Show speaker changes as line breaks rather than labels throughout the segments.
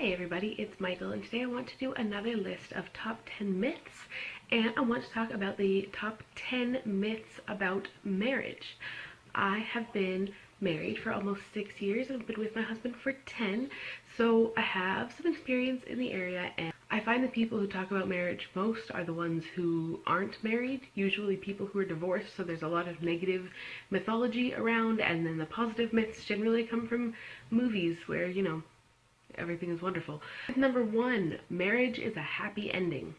Hey everybody, it's Michael, and today I want to do another list of top 10 myths, and I want to talk about the top 10 myths about marriage. I have been married for almost 6 years and I've been with my husband for 10, so I have some experience in the area, and I find the people who talk about marriage most are the ones who aren't married, usually people who are divorced, so there's a lot of negative mythology around, and then the positive myths generally come from movies where, everything is wonderful. Number one, marriage is a happy ending.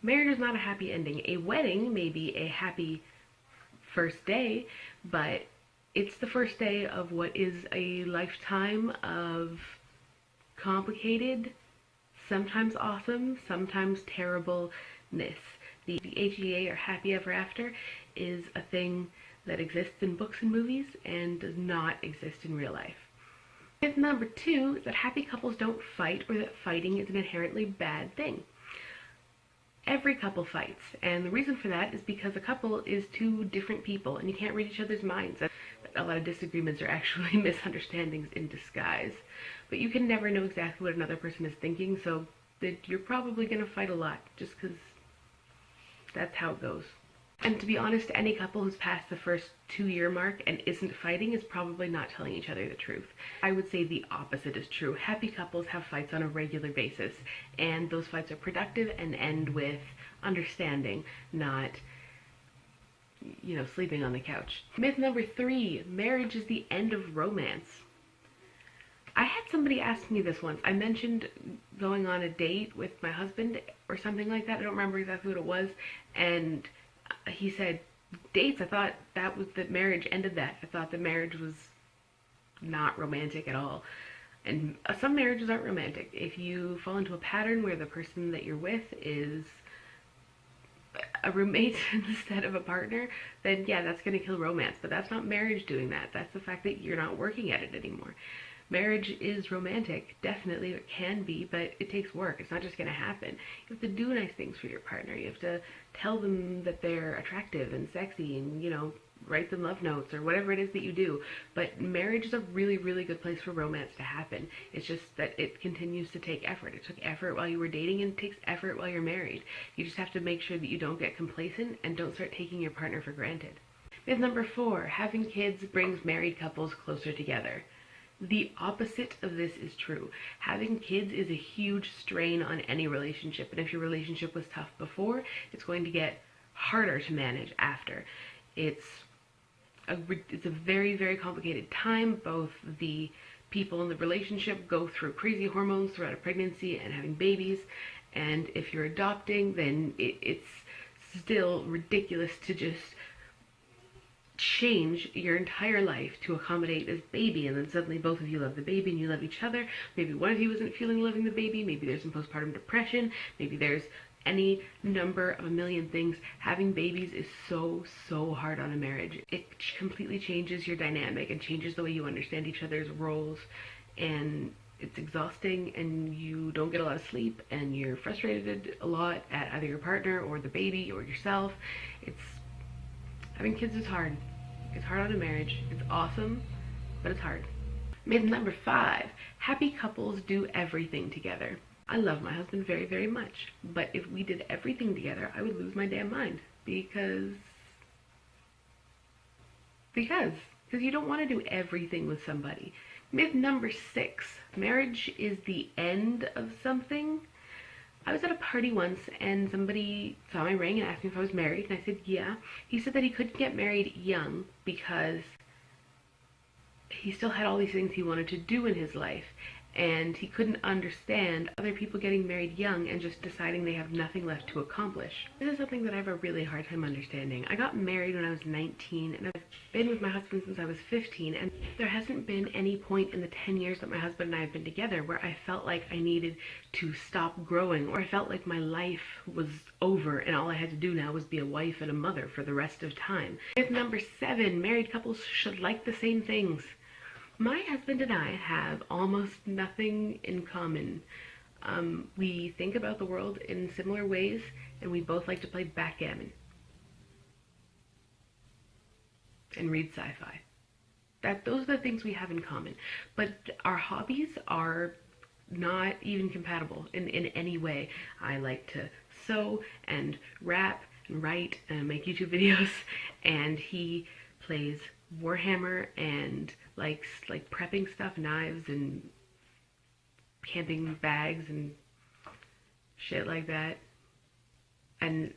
Marriage is not a happy ending. A wedding may be a happy first day, but it's the first day of what is a lifetime of complicated, sometimes awesome, sometimes terribleness. The HEA, or happy ever after, is a thing that exists in books and movies and does not exist in real life. Myth number two is that happy couples don't fight, or that fighting is an inherently bad thing. Every couple fights, and the reason for that is because a couple is two different people and you can't read each other's minds. A lot of disagreements are actually misunderstandings in disguise, but you can never know exactly what another person is thinking, so you're probably going to fight a lot just because that's how it goes. And to be honest, any couple who's past the first 2-year mark and isn't fighting is probably not telling each other the truth. I would say the opposite is true. Happy couples have fights on a regular basis, and those fights are productive and end with understanding, not, sleeping on the couch. Myth number three, marriage is the end of romance. I had somebody ask me this once. I mentioned going on a date with my husband or something like that. I don't remember exactly what it was, and he said, dates, I thought that marriage ended that. I thought that marriage was not romantic at all. And some marriages aren't romantic. If you fall into a pattern where the person that you're with is a roommate instead of a partner, then yeah, that's going to kill romance. But that's not marriage doing that. That's the fact that you're not working at it anymore. Marriage is romantic, definitely, it can be, but it takes work. It's not just going to happen. You have to do nice things for your partner. You have to tell them that they're attractive and sexy and, write them love notes or whatever it is that you do. But marriage is a really, really good place for romance to happen. It's just that it continues to take effort. It took effort while you were dating, and it takes effort while you're married. You just have to make sure that you don't get complacent and don't start taking your partner for granted. Myth number four, having kids brings married couples closer together. The opposite of this is true. Having kids is a huge strain on any relationship, and if your relationship was tough before, it's going to get harder to manage after. It's a very, very complicated time. Both the people in the relationship go through crazy hormones throughout a pregnancy and having babies, and if you're adopting, then it's still ridiculous to just change your entire life to accommodate this baby, and then suddenly both of you love the baby and you love each other. Maybe one of you isn't feeling loving the baby, maybe there's some postpartum depression, maybe there's any number of a million things. Having babies is so hard on a marriage. It completely changes your dynamic and changes the way you understand each other's roles, and it's exhausting, and you don't get a lot of sleep, and you're frustrated a lot at either your partner or the baby or yourself. Having kids is hard. It's hard on a marriage. It's awesome, but it's hard. Myth number five, happy couples do everything together. I love my husband very, very much, but if we did everything together, I would lose my damn mind because you don't want to do everything with somebody. Myth number six, marriage is the end of something. I was at a party once and somebody saw my ring and asked me if I was married, and I said yeah. He said that he couldn't get married young because he still had all these things he wanted to do in his life, and he couldn't understand other people getting married young and just deciding they have nothing left to accomplish. This is something that I have a really hard time understanding. I got married when I was 19, and I've been with my husband since I was 15, and there hasn't been any point in the 10 years that my husband and I have been together where I felt like I needed to stop growing, or I felt like my life was over and all I had to do now was be a wife and a mother for the rest of time. Myth number seven, married couples should like the same things. My husband and I have almost nothing in common. We think about the world in similar ways, and we both like to play backgammon and read sci-fi. Those are the things we have in common. But our hobbies are not even compatible in any way. I like to sew and rap and write and make YouTube videos, and he plays Warhammer and likes like prepping stuff, knives and camping bags and shit like that. And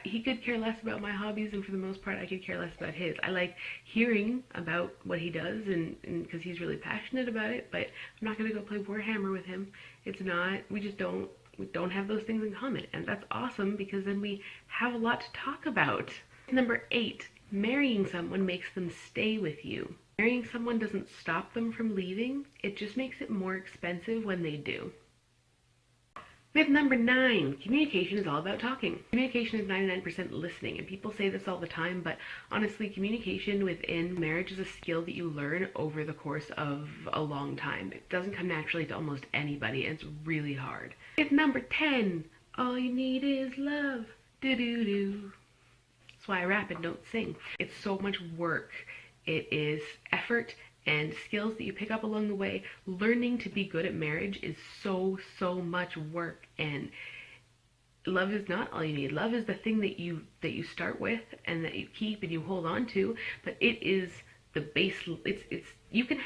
he could care less about my hobbies, and for the most part I could care less about his. I like hearing about what he does, and because he's really passionate about it, but I'm not gonna go play Warhammer with him. It's not, we don't have those things in common, and that's awesome because then we have a lot to talk about. Number 8, marrying someone makes them stay with you. Marrying someone doesn't stop them from leaving, it just makes it more expensive when they do. Myth number 9, communication is all about talking. Communication is 99% listening, and people say this all the time, but honestly, communication within marriage is a skill that you learn over the course of a long time. It doesn't come naturally to almost anybody, and it's really hard. Myth number 10, all you need is love. Do-do-do. That's why I rap and don't sing. It's so much work. It is effort and skills that you pick up along the way. Learning to be good at marriage is so much work, and love is not all you need. Love is the thing that you start with and that you keep and you hold on to, but it is the base. You could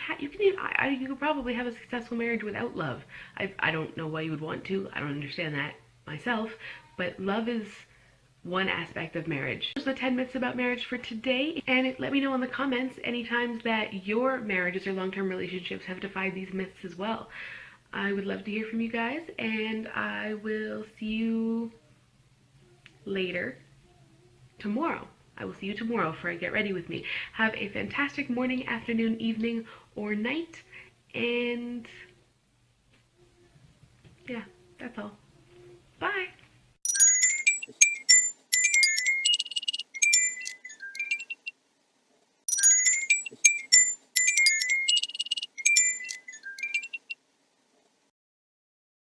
probably have a successful marriage without love. I don't know why you would want to. I don't understand that myself, but love is one aspect of marriage. Those are the 10 myths about marriage for today, and let me know in the comments any times that your marriages or long-term relationships have defied these myths as well. I would love to hear from you guys, and I will see you later tomorrow. I will see you tomorrow for a Get Ready With Me. Have a fantastic morning, afternoon, evening, or night, and yeah, that's all. Bye!